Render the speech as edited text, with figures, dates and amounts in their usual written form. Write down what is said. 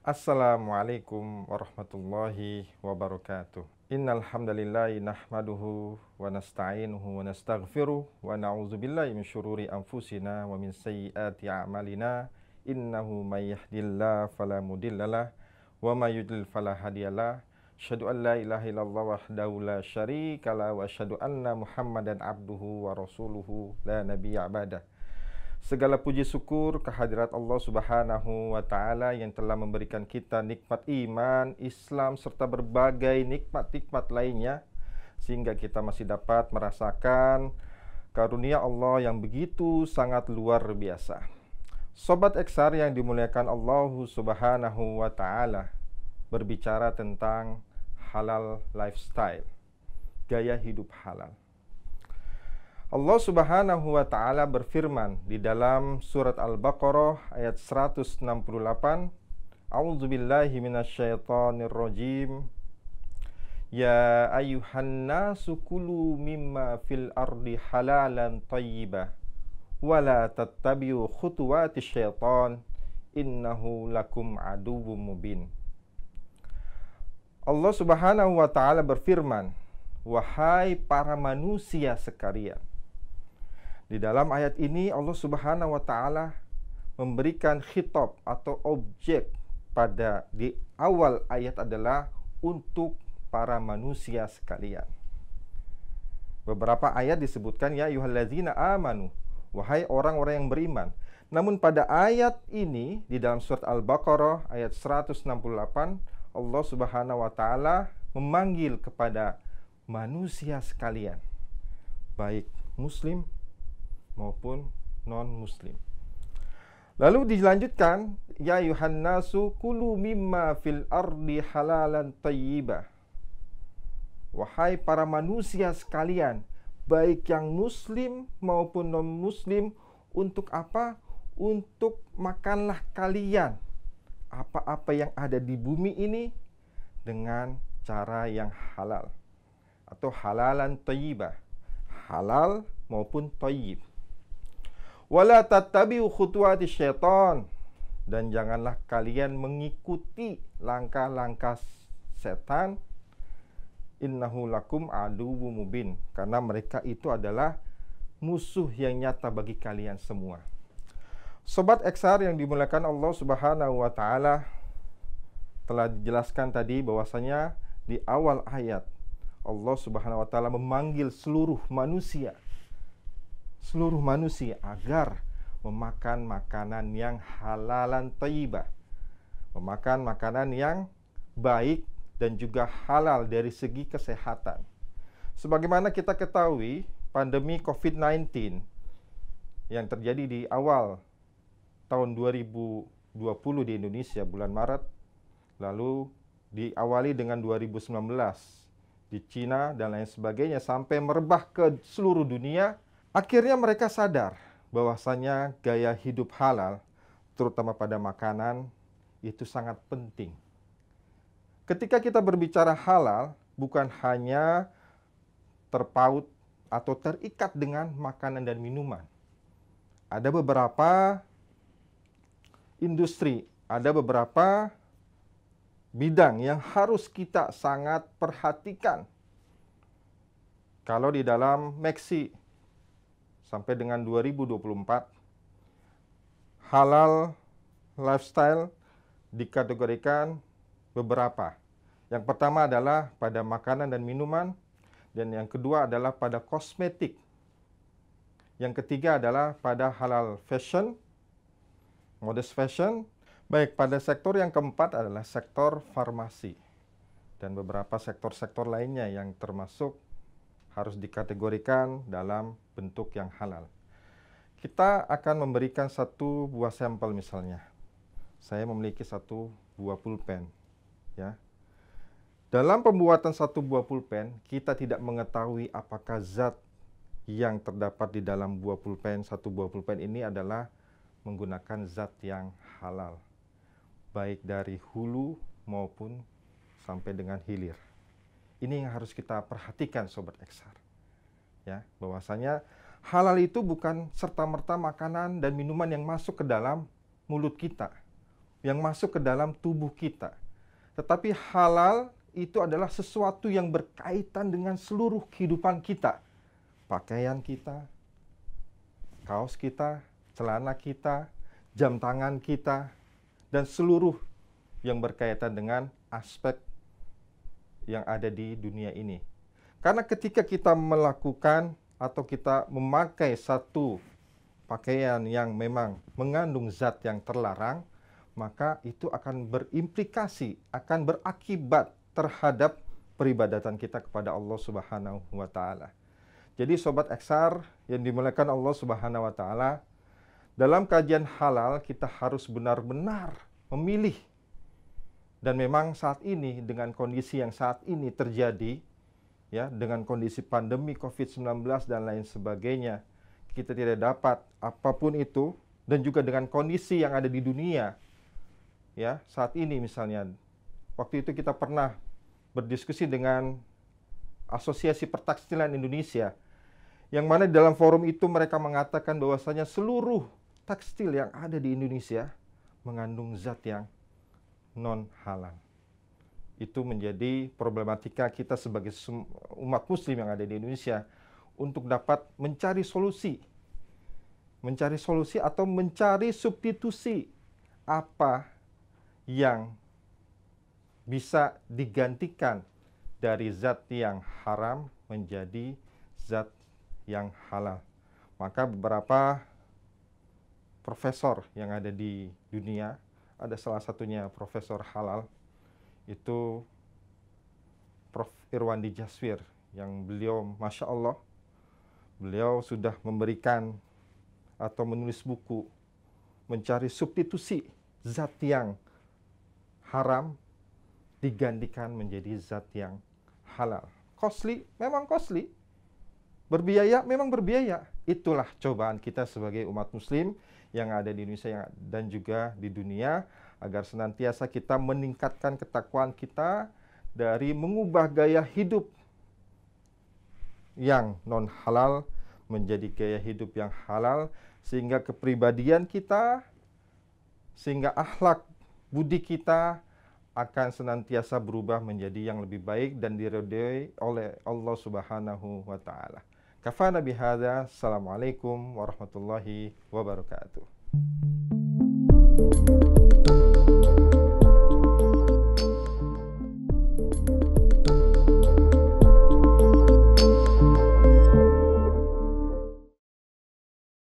Assalamualaikum warahmatullahi wabarakatuh. Innal hamdalillahi nahmaduhu wa nasta'inuhu wa nastaghfiruh wa na'udzubillahi min syururi anfusina wa min sayyiati a'malina. Innahu may yahdihillahu fala mudhillalah wa may yudlil fala hadiyalah. Asyhadu an la ilaha illallah wahdahu la syarikalah wa asyhadu anna Muhammadan abduhu wa rasuluhu la nabiyya ba'dah. Segala puji syukur kehadirat Allah Subhanahu wa Ta'ala yang telah memberikan kita nikmat iman, Islam, serta berbagai nikmat-nikmat lainnya, sehingga kita masih dapat merasakan karunia Allah yang begitu sangat luar biasa. Sobat Eksar yang dimuliakan Allah Subhanahu wa Ta'ala, berbicara tentang halal lifestyle, gaya hidup halal. Allah Subhanahu wa Ta'ala berfirman di dalam surat Al-Baqarah ayat 168, A'udzubillahi minasyaitonir rajim. Ya ayyuhan nasu kulu mimma fil ardi halalan thayyibah wa la tattabi'u khutuwatis syaitan innahu lakum aduwwum mubin. Allah Subhanahu wa Ta'ala berfirman, wahai para manusia sekalian. Di dalam ayat ini Allah Subhanahu wa Ta'ala memberikan khitab atau objek pada di awal ayat adalah untuk para manusia sekalian. Beberapa ayat disebutkan ya ayyuhallazina amanu, wahai orang-orang yang beriman. Namun pada ayat ini di dalam surat Al-Baqarah ayat 168 Allah Subhanahu wa Ta'ala memanggil kepada manusia sekalian, baik muslim maupun non-muslim. Lalu dilanjutkan, ya ayuhan nasu kulu mimma fil ardi halalan thayyibah. Wahai para manusia sekalian, baik yang muslim maupun non-muslim, untuk apa? Untuk makanlah kalian apa-apa yang ada di bumi ini dengan cara yang halal atau halalan thayyibah, halal maupun thayyib. Wala tattabi'u khutuwatis syaitan, dan janganlah kalian mengikuti langkah-langkah setan. Innahu lakum aduwwum mubin, karena mereka itu adalah musuh yang nyata bagi kalian semua. Sobat Eksar yang dimuliakan Allah Subhanahu wa Ta'ala, telah dijelaskan tadi bahwasanya di awal ayat Allah Subhanahu wa Ta'ala memanggil seluruh manusia agar memakan makanan yang halalan thayyibah, memakan makanan yang baik dan juga halal dari segi kesehatan. Sebagaimana kita ketahui, pandemi COVID-19 yang terjadi di awal tahun 2020 di Indonesia bulan Maret, lalu diawali dengan 2019 di Cina dan lain sebagainya sampai merebah ke seluruh dunia. Akhirnya mereka sadar bahwasanya gaya hidup halal, terutama pada makanan, itu sangat penting. Ketika kita berbicara halal, bukan hanya terpaut atau terikat dengan makanan dan minuman. Ada beberapa industri, ada beberapa bidang yang harus kita sangat perhatikan. Kalau di dalam Meksi sampai dengan 2024, halal lifestyle dikategorikan beberapa. Yang pertama adalah pada makanan dan minuman, dan yang kedua adalah pada kosmetik. Yang ketiga adalah pada halal fashion, modest fashion. Baik, pada sektor yang keempat adalah sektor farmasi dan beberapa sektor-sektor lainnya yang termasuk harus dikategorikan dalam bentuk yang halal. Kita akan memberikan satu buah sampel misalnya. Saya memiliki satu buah pulpen, ya. Dalam pembuatan satu buah pulpen, kita tidak mengetahui apakah zat yang terdapat di dalam buah pulpen, satu buah pulpen ini adalah menggunakan zat yang halal, baik dari hulu maupun sampai dengan hilir. Ini yang harus kita perhatikan Sobat Eksar. Ya, bahwasanya halal itu bukan serta-merta makanan dan minuman yang masuk ke dalam mulut kita. yang masuk ke dalam tubuh kita. Tetapi halal itu adalah sesuatu yang berkaitan dengan seluruh kehidupan kita. Pakaian kita, kaos kita, celana kita, jam tangan kita, dan seluruh yang berkaitan dengan aspek yang ada di dunia ini. Karena ketika kita melakukan atau kita memakai satu pakaian yang memang mengandung zat yang terlarang, maka itu akan berimplikasi, akan berakibat terhadap peribadatan kita kepada Allah Subhanahu wa taala. Jadi sobat XR yang dimuliakan Allah Subhanahu wa taala, dalam kajian halal kita harus benar-benar memilih. Dan memang saat ini dengan kondisi yang saat ini terjadi, ya, dengan kondisi pandemi COVID-19 dan lain sebagainya, kita tidak dapat apapun itu, dan juga dengan kondisi yang ada di dunia, ya, saat ini misalnya, waktu itu kita pernah berdiskusi dengan Asosiasi Pertekstilan Indonesia, yang mana di dalam forum itu mereka mengatakan bahwasanya seluruh tekstil yang ada di Indonesia mengandung zat yang non halal. Itu menjadi problematika kita sebagai umat muslim yang ada di Indonesia untuk dapat mencari solusi atau mencari substitusi apa yang bisa digantikan dari zat yang haram menjadi zat yang halal. Maka beberapa profesor yang ada di dunia, ada salah satunya profesor halal, itu Prof. Irwandi Jaswir, yang beliau Masya Allah, beliau sudah memberikan atau menulis buku mencari substitusi zat yang haram digantikan menjadi zat yang halal. Costly, memang costly. Berbiaya, memang berbiaya. Itulah cobaan kita sebagai umat muslim yang ada di Indonesia dan juga di dunia, agar senantiasa kita meningkatkan ketakwaan kita dari mengubah gaya hidup yang non halal menjadi gaya hidup yang halal, sehingga kepribadian kita, sehingga akhlak budi kita akan senantiasa berubah menjadi yang lebih baik dan diridhoi oleh Allah Subhanahu wa taala. Kafana bihadza. Assalamualaikum warahmatullahi wabarakatuh.